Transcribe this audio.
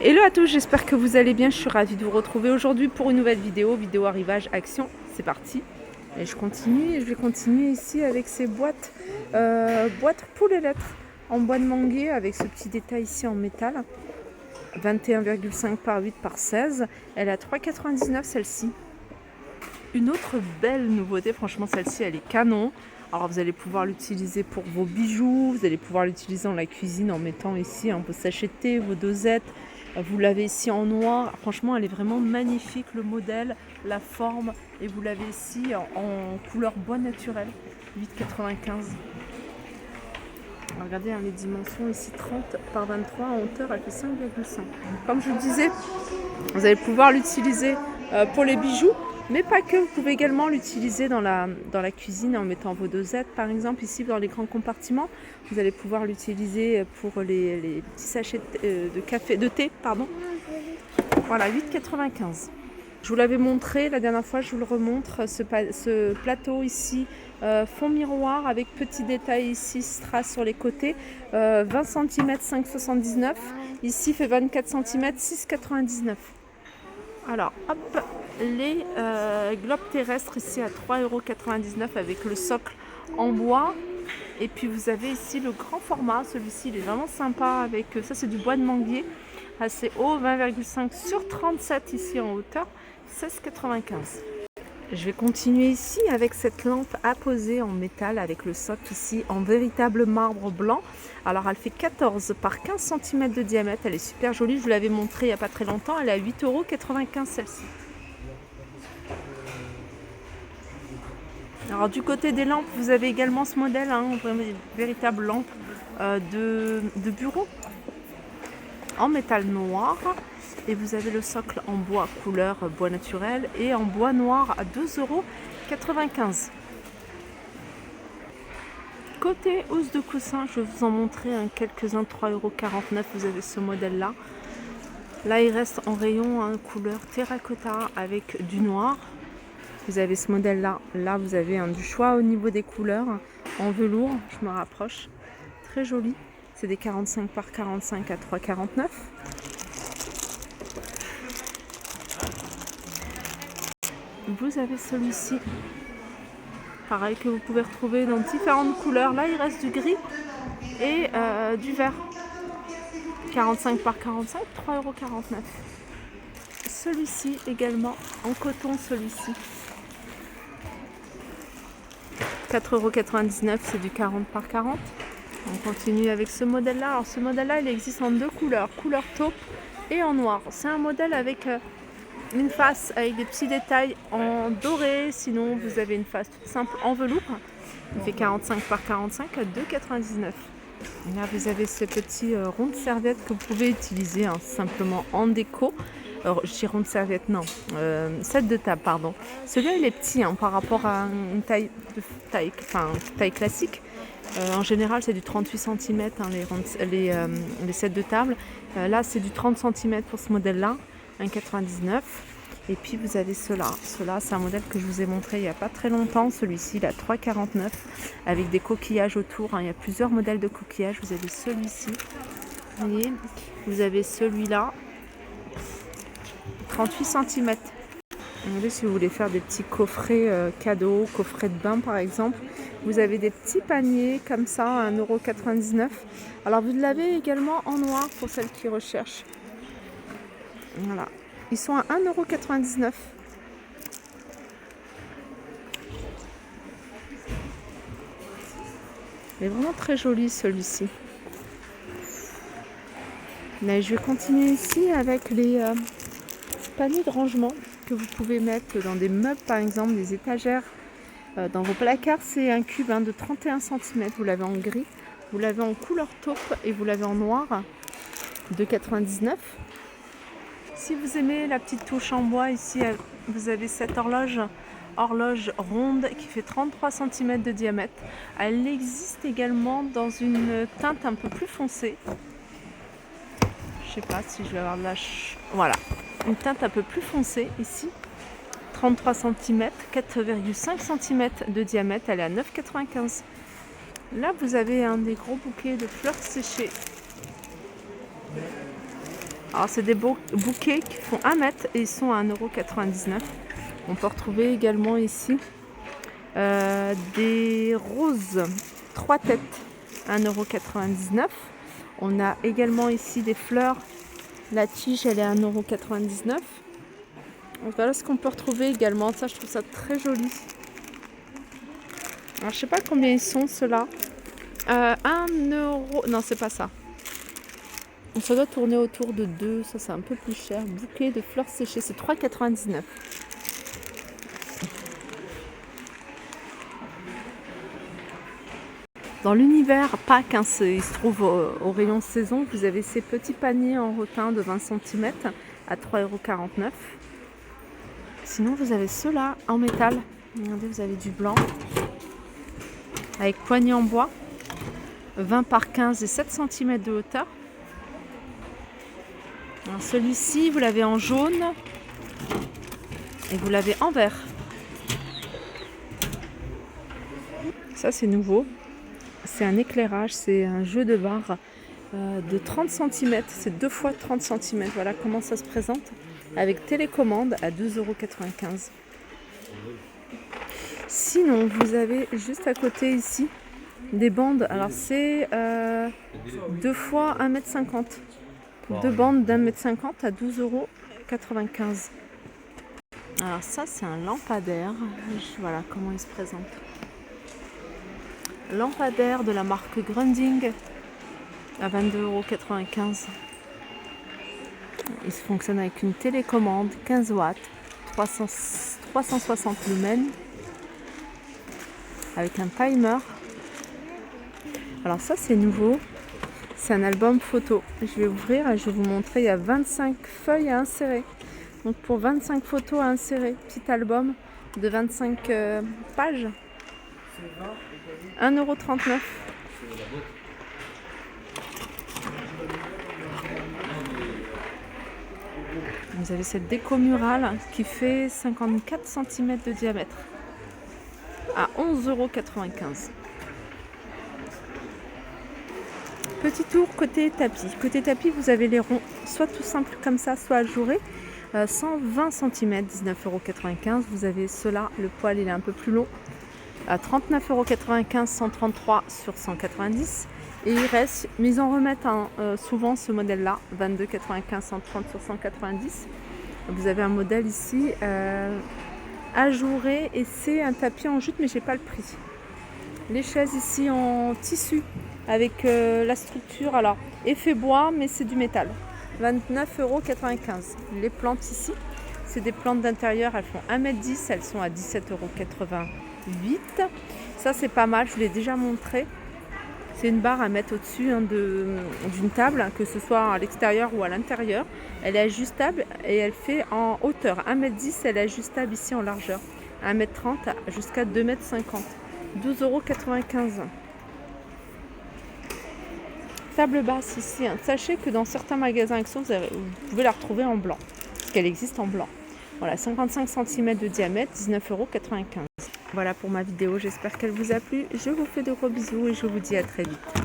Hello à tous, j'espère que vous allez bien. Je suis ravie de vous retrouver aujourd'hui pour une nouvelle vidéo arrivage action. C'est parti. Et je vais continuer ici avec ces boîtes poules et lettres en bois de manguier avec ce petit détail ici en métal. 21,5 par 8 par 16. Elle est à 3,99 celle-ci. Une autre belle nouveauté, franchement celle-ci elle est canon. Alors vous allez pouvoir l'utiliser pour vos bijoux, vous allez pouvoir l'utiliser dans la cuisine en mettant ici vos sachets de thé, vos dosettes. Vous l'avez ici en noir, franchement elle est vraiment magnifique, le modèle, la forme, et vous l'avez ici en couleur bois naturel, 8,95. Regardez les dimensions ici, 30 par 23, en hauteur elle fait 5,5. Comme je vous disais, vous allez pouvoir l'utiliser pour les bijoux, mais pas que, vous pouvez également l'utiliser dans la cuisine en mettant vos dosettes par exemple ici dans les grands compartiments. Vous allez pouvoir l'utiliser pour les petits sachets de thé, pardon. Voilà, 8,95. Je vous l'avais montré la dernière fois, je vous le remontre, ce plateau ici, fond miroir avec petit détail ici, strass sur les côtés, 20 cm 5,79, ici fait 24 cm 6,99. Alors hop, les globes terrestres ici à 3,99 € avec le socle en bois. Et puis vous avez ici le grand format, celui-ci il est vraiment sympa avec, ça c'est du bois de manguier, assez haut, 20,5 sur 37 ici en hauteur, 16,95. Je vais continuer ici avec cette lampe apposée en métal avec le socle ici en véritable marbre blanc. Alors elle fait 14 par 15 cm de diamètre, elle est super jolie, je vous l'avais montré il n'y a pas très longtemps, elle est à 8,95 € celle-ci. Alors du côté des lampes, vous avez également ce modèle, vraiment une véritable lampe de bureau en métal noir. Et vous avez le socle en bois couleur bois naturel et en bois noir à 2,95 €. Côté housse de coussin, je vais vous en montrer quelques-uns, 3,49 €. Vous avez ce modèle-là. Là, il reste en rayon couleur terracotta avec du noir. Vous avez ce modèle-là. Là, vous avez du choix au niveau des couleurs. En velours, je me rapproche. Très joli. C'est des 45 par 45 à 3,49 €. Vous avez celui-ci, pareil, que vous pouvez retrouver dans différentes couleurs. Là, il reste du gris et du vert. 45 par 45, 3,49 €. Celui-ci également, en coton, celui-ci. 4,99 €, c'est du 40 par 40. On continue avec ce modèle-là. Alors ce modèle-là, il existe en deux couleurs, couleur taupe et en noir. C'est un modèle avec une face avec des petits détails en doré, sinon vous avez une face toute simple en velours. Il fait 45 par 45 à 2,99 €. Là vous avez ce petit rond de serviette que vous pouvez utiliser simplement en déco. Alors, je dis rond de serviette, non, set de table, pardon. Celui-là il est petit par rapport à une taille classique. En général c'est du 38 cm les sets de table. Là c'est du 30 cm pour ce modèle-là. 1,99 €. Et puis vous avez cela. Cela, c'est un modèle que je vous ai montré il n'y a pas très longtemps. Celui-ci, il a 3,49 € avec des coquillages autour. Il y a plusieurs modèles de coquillages. Vous avez celui-ci. Vous voyez, vous avez celui-là. 38 cm. Regardez, si vous voulez faire des petits coffrets cadeaux, coffrets de bain par exemple. Vous avez des petits paniers comme ça à 1,99 €. Alors vous l'avez également en noir pour celles qui recherchent. Voilà, ils sont à 1,99 €. Il est vraiment très joli celui-ci. Là, je vais continuer ici avec les paniers de rangement que vous pouvez mettre dans des meubles par exemple, des étagères. Dans vos placards, c'est un cube de 31 cm. Vous l'avez en gris, vous l'avez en couleur taupe et vous l'avez en noir. 2,99 €. Si vous aimez la petite touche en bois, ici vous avez cette horloge ronde qui fait 33 cm de diamètre. Elle existe également dans une teinte un peu plus foncée. Je sais pas si je vais avoir de la... Voilà, une teinte un peu plus foncée ici. 33 cm, 4,5 cm de diamètre, elle est à 9,95 €. Là vous avez des gros bouquets de fleurs séchées. Alors c'est des bouquets qui font 1 mètre et ils sont à 1,99 €. On peut retrouver également ici des roses 3 têtes, 1,99 €. On a également ici des fleurs. La tige, elle est à 1,99 €. Voilà ce qu'on peut retrouver également. Ça, je trouve ça très joli. Alors, je sais pas combien ils sont ceux-là. 1 €. Non, c'est pas ça. Ça doit tourner autour de 2. Ça, c'est un peu plus cher. Bouquet de fleurs séchées, c'est 3,99 €. Dans l'univers Pâques, hein, il se trouve au rayon saison, vous avez ces petits paniers en rotin de 20 cm à 3,49 €. Sinon, vous avez ceux-là en métal. Regardez, vous avez du blanc avec poignée en bois, 20 par 15 et 7 cm de hauteur. Alors, celui-ci, vous l'avez en jaune et vous l'avez en vert. Ça, c'est nouveau. C'est un éclairage, c'est un jeu de barre de 30 cm. C'est 2 fois 30 cm. Voilà comment ça se présente. Avec télécommande à 2,95 €. Sinon, vous avez juste à côté ici des bandes. Alors, c'est 2 fois 1,50 m. 2 bandes d'1,50 m à 12,95 €. Alors, ça, c'est un lampadaire. Voilà comment il se présente. Lampadaire de la marque Grundig à 22,95 €. Il fonctionne avec une télécommande 15 watts, 360 lumens, avec un timer. Alors ça, c'est nouveau. C'est un album photo. Je vais ouvrir et je vais vous montrer. Il y a 25 feuilles à insérer. Donc pour 25 photos à insérer, petit album de 25 pages. 1,39 €. Vous avez cette déco murale qui fait 54 cm de diamètre à 11,95 €. Petit tour côté tapis. Côté tapis, vous avez les ronds, soit tout simple comme ça, soit ajourés. 120 cm, 19,95 €. Vous avez ceux-là, le poil il est un peu plus long, à 39,95 €, 133 sur 190. Et il reste, mais ils en remettent souvent ce modèle-là, 22,95, 130 sur 190. Vous avez un modèle ici ajouré et c'est un tapis en jute, mais j'ai pas le prix. Les chaises ici en tissu avec la structure, alors effet bois, mais c'est du métal. 29,95 €. Les plantes ici, c'est des plantes d'intérieur, elles font 1,10 m, elles sont à 17,88 €. Ça, c'est pas mal, je vous l'ai déjà montré. C'est une barre à mettre au-dessus d'une table, que ce soit à l'extérieur ou à l'intérieur. Elle est ajustable et elle fait en hauteur 1,10 m, elle est ajustable ici en largeur. 1,30 m jusqu'à 2,50 m. 12,95 €. Table basse ici. Sachez que dans certains magasins Action, vous pouvez la retrouver en blanc, parce qu'elle existe en blanc. Voilà, 55 cm de diamètre, 19,95 €. Voilà pour ma vidéo, j'espère qu'elle vous a plu. Je vous fais de gros bisous et je vous dis à très vite.